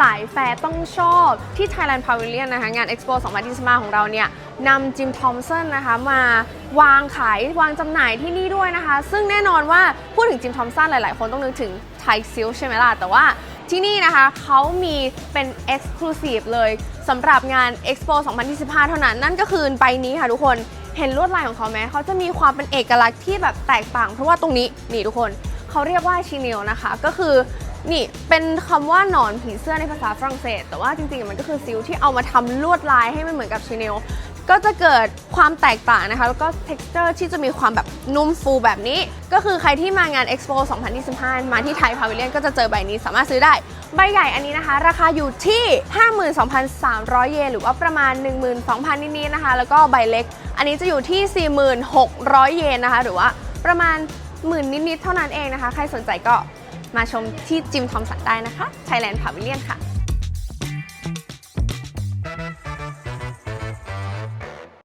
สายแฟร์ต้องชอบที่ Thailand Pavilion นะคะงาน Expo 2025 ของเราเนี่ยนำจิมทอมสันนะคะมาวางขายวางจำหน่ายที่นี่ด้วยนะคะซึ่งแน่นอนว่าพูดถึงจิมทอมสันหลายๆคนต้องนึกถึงไทยซิลใช่ไหมล่ะแต่ว่าที่นี่นะคะเขามีเป็น Exclusive เลยสำหรับงาน Expo 2025 เท่านั้นนั่นก็คือใบนี้ค่ะทุกคนเห็นลวดลายของเขาไหมเขาจะมีความเป็นเอกลักษณ์ที่แบบแตกต่างเพราะว่าตรงนี้นี่ทุกคนเขาเรียกว่าชิเนลนะคะก็คือนี่เป็นคำว่าหนอนผีเสื้อในภาษาฝรั่งเศสแต่ว่าจริงๆมันก็คือซิลที่เอามาทำลวดลายให้มันเหมือนกับชิเนลก็จะเกิดความแตกต่างนะคะแล้วก็ texture ที่จะมีความแบบนุ่มฟูแบบนี้ก็คือใครที่มางาน Expo 2025 มาที่ไทยพาวิเลียนก็จะเจอใบนี้สามารถซื้อได้ใบใหญ่อันนี้นะคะราคาอยู่ที่ 52,300 เยนหรือว่าประมาณ 12,000 นิดๆนะคะแล้วก็ใบเล็กอันนี้จะอยู่ที่ 4,600 เยนนะคะหรือว่าประมาณหมื่นนิดๆเท่านั้นเองนะคะใครสนใจก็มาชมที่จิมทอมสันได้นะคะ Thailand Pavilion ค่ะ